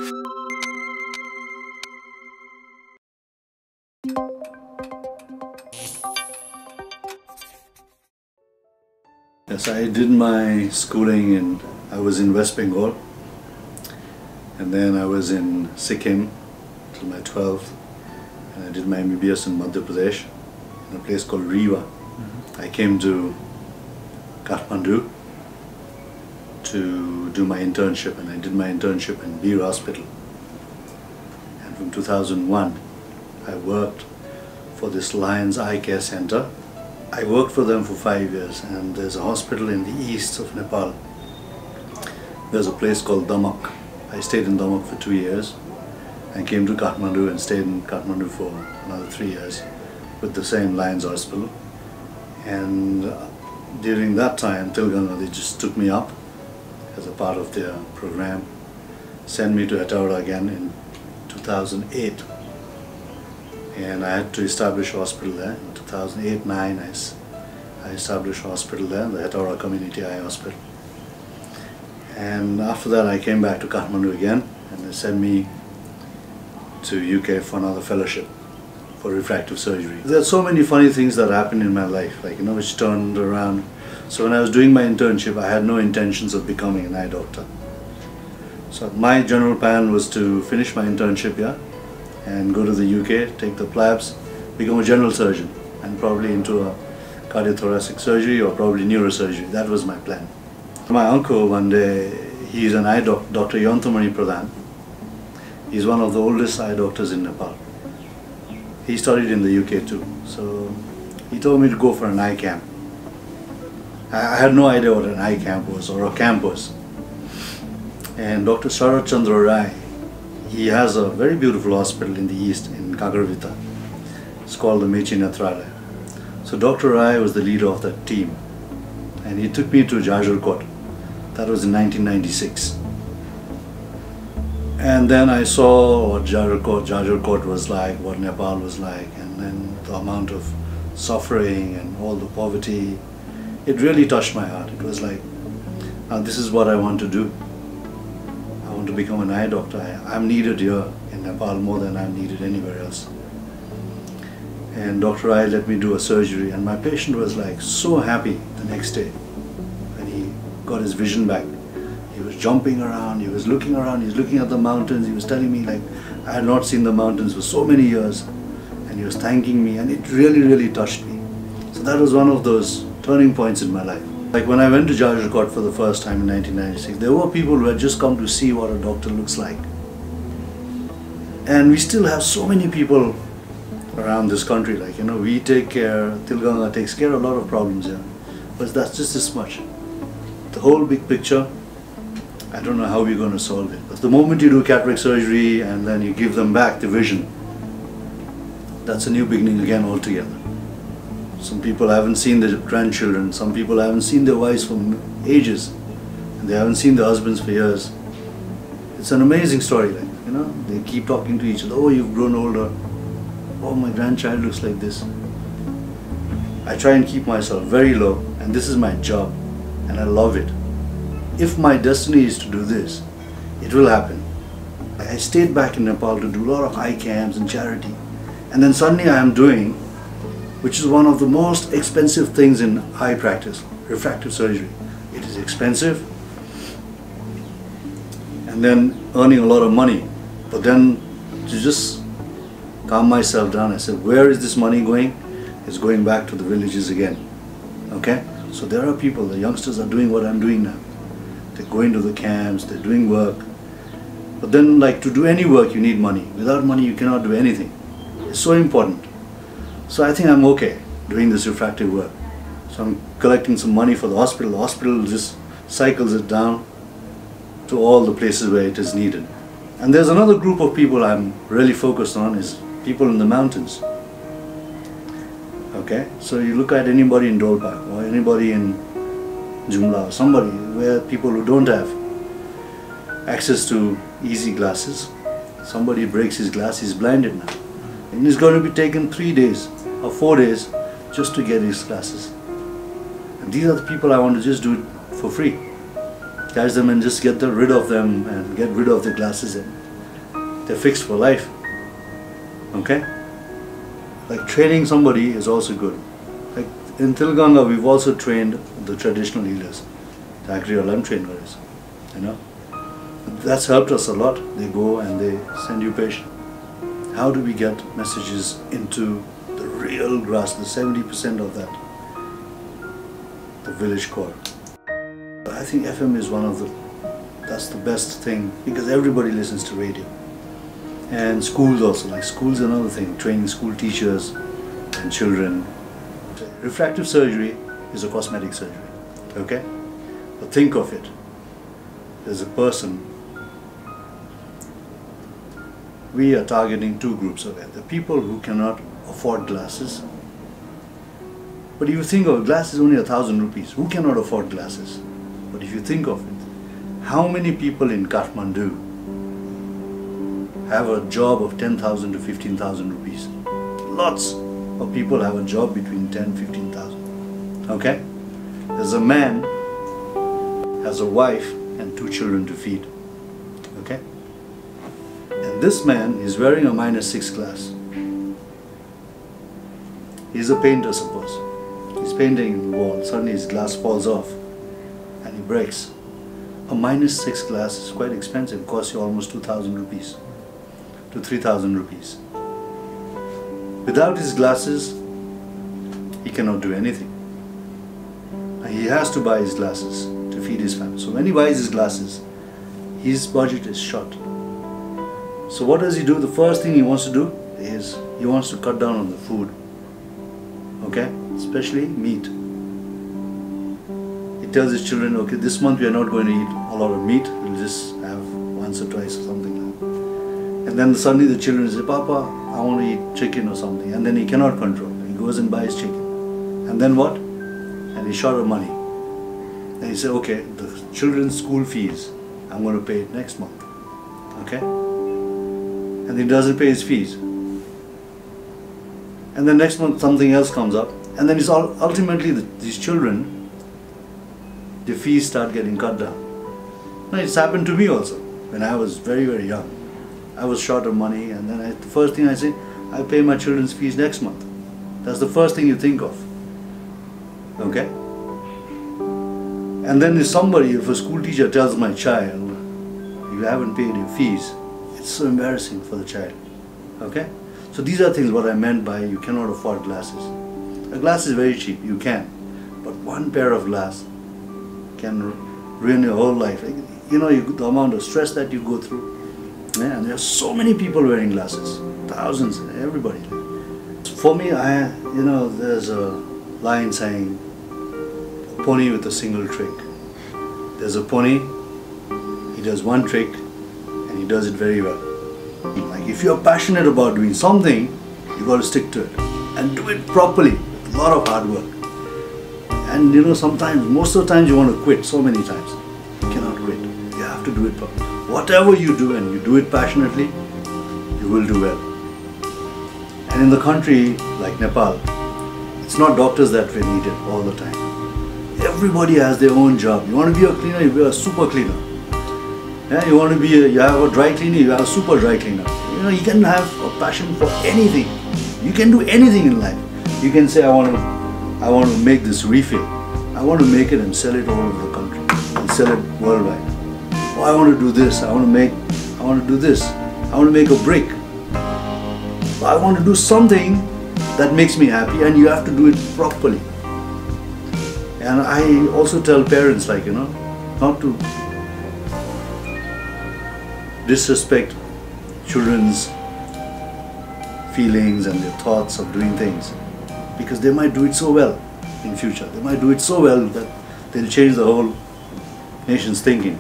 Yes, I did my schooling I was in West Bengal, and then I was in Sikkim till my 12th, and I did my MBBS in Madhya Pradesh in a place called Rewa. I came to Kathmandu to do my internship, and I did my internship in Bir Hospital. And from 2001 I worked for this Lions Eye Care Center. I worked for them for 5 years, and there's a hospital in the east of Nepal. There's a place called Damak. I stayed in Damak for 2 years. I came to Kathmandu and stayed in Kathmandu for another 3 years with the same Lions Hospital. And during that time, Tilganga, they just took me up as a part of their program, sent me to Etaura again in 2008. And I had to establish a hospital there. In 2008-09, I established a hospital there, the Etaura Community Eye Hospital. And after that, I came back to Kathmandu again, and they sent me to UK for another fellowship for refractive surgery. There are so many funny things that happened in my life, which turned around. So when I was doing my internship, I had no intentions of becoming an eye doctor. So my general plan was to finish my internship here and go to the UK, take the PLABs, become a general surgeon, and probably into a cardiothoracic surgery or probably neurosurgery. That was my plan. My uncle one day, he's an eye doctor, Dr. Pradhan. He's one of the oldest eye doctors in Nepal. He studied in the UK too. So he told me to go for an eye camp. I had no idea what an eye camp was or a camp was. And Dr. Sharat Chandra Rai, he has a very beautiful hospital in the east, in Kagarvita. It's called the Mechi Nethralaya. So Dr. Rai was the leader of that team, and he took me to Jajarkot. That was in 1996. And then I saw what Jajarkot was like, what Nepal was like, and then the amount of suffering and all the poverty. It really touched my heart. It was like, this is what I want to do. I want to become an eye doctor. I'm needed here in Nepal more than I'm needed anywhere else. And Dr. Rai let me do a surgery, and my patient was like so happy the next day when he got his vision back. He was jumping around, he was looking around, he was looking at the mountains, he was telling me like I had not seen the mountains for so many years, and he was thanking me, and it really, really touched me. So that was one of those turning points in my life. Like when I went to Jajarkot for the first time in 1996, there were people who had just come to see what a doctor looks like. And we still have so many people around this country, we take care, Tilganga takes care of a lot of problems here, but that's just this much. The whole big picture, I don't know how we're going to solve it. But the moment you do cataract surgery and then you give them back the vision, that's a new beginning again altogether. Some people haven't seen their grandchildren, some people haven't seen their wives for ages, and they haven't seen their husbands for years. It's an amazing story, they keep talking to each other, oh, you've grown older, oh, my grandchild looks like this. I try and keep myself very low, and this is my job, and I love it. If my destiny is to do this, it will happen. I stayed back in Nepal to do a lot of eye camps and charity, and then suddenly I am doing, which is one of the most expensive things in eye practice, refractive surgery. It is expensive, and then earning a lot of money. But then to just calm myself down, I said, where is this money going? It's going back to the villages again. Okay? So there are people, the youngsters are doing what I'm doing now. They're going to the camps, they're doing work. But then, to do any work, you need money. Without money, you cannot do anything. It's so important. So I think I'm okay doing this refractive work. So I'm collecting some money for the hospital. The hospital just cycles it down to all the places where it is needed. And there's another group of people I'm really focused on, is people in the mountains. Okay, so you look at anybody in Dolpak or anybody in Jumla or somebody where people who don't have access to easy glasses, somebody breaks his glass, he's blinded now. And he's going to be taken 3 days or 4 days just to get his glasses. And these are the people I want to just do it for free. Catch them and just get rid of them and get rid of the glasses. they're fixed for life. Okay? Like training somebody is also good. Like in Tilganga, we've also trained the traditional healers. Actually, I'm trained for this, you know. That's helped us a lot. They go and they send you patients. How do we get messages into the real grass, the 70% of that, the village core? I think FM is that's the best thing, because everybody listens to radio. And schools also, like schools another thing, training school teachers and children. Refractive surgery is a cosmetic surgery, okay? But think of it, there's a person, we are targeting two groups of it. The people who cannot afford glasses. But if you think of it, glasses only 1,000 rupees. Who cannot afford glasses? But if you think of it, how many people in Kathmandu have a job of 10,000 to 15,000 rupees? Lots of people have a job between 10 and 15,000. Okay? There's a man, has a wife and 2 children to feed. Okay? And this man is wearing a -6 glass. He's a painter, suppose. He's painting the wall, suddenly his glass falls off and he breaks. A -6 glass is quite expensive, it costs you almost 2,000 rupees to 3,000 rupees. Without his glasses, he cannot do anything. And he has to buy his glasses to feed his family. So when he buys his glasses, his budget is short. So what does he do? The first thing he wants to do is he wants to cut down on the food. Okay? Especially meat. He tells his children, okay, this month we are not going to eat a lot of meat, we'll just have once or twice or something like that. And then suddenly the children say, Papa, I want to eat chicken or something. And then he cannot control. He goes and buys chicken. And then what? And he's short of money. And he said, okay, the children's school fees, I'm going to pay it next month. Okay? And he doesn't pay his fees. And then next month something else comes up. And then it's ultimately these children, the fees start getting cut down. Now, it's happened to me also when I was very, very young. I was short of money, and then the first thing I say, I'll pay my children's fees next month. That's the first thing you think of. Okay? And then if a school teacher tells my child, you haven't paid your fees, it's so embarrassing for the child. Okay? So these are things what I meant by you cannot afford glasses. A glass is very cheap, you can. But one pair of glass can ruin your whole life. Like, you know, the amount of stress that you go through. Yeah, and there are so many people wearing glasses. Thousands, everybody. For me, there's a line saying, a pony with a single trick. There's a pony, he does one trick, and he does it very well. Like if you're passionate about doing something, you got to stick to it. And do it properly, with a lot of hard work. And you know, sometimes, most of the times you want to quit, so many times. You cannot quit. You have to do it properly. Whatever you do and you do it passionately, you will do well. And in the country like Nepal, it's not doctors that we needed all the time. Everybody has their own job. You want to be a cleaner, you be a super cleaner. Yeah, you want to you have a dry cleaner, you have a super dry cleaner. You know, you can have a passion for anything. You can do anything in life. You can say, I want to make this refill. I want to make it and sell it all over the country and sell it worldwide. Oh, I want to do this. I want to do this. I want to make a brick. I want to do something that makes me happy, and you have to do it properly. And I also tell parents, like, you know, not to disrespect children's feelings and their thoughts of doing things, because they might do it so well in future. They might do it so well that they'll change the whole nation's thinking.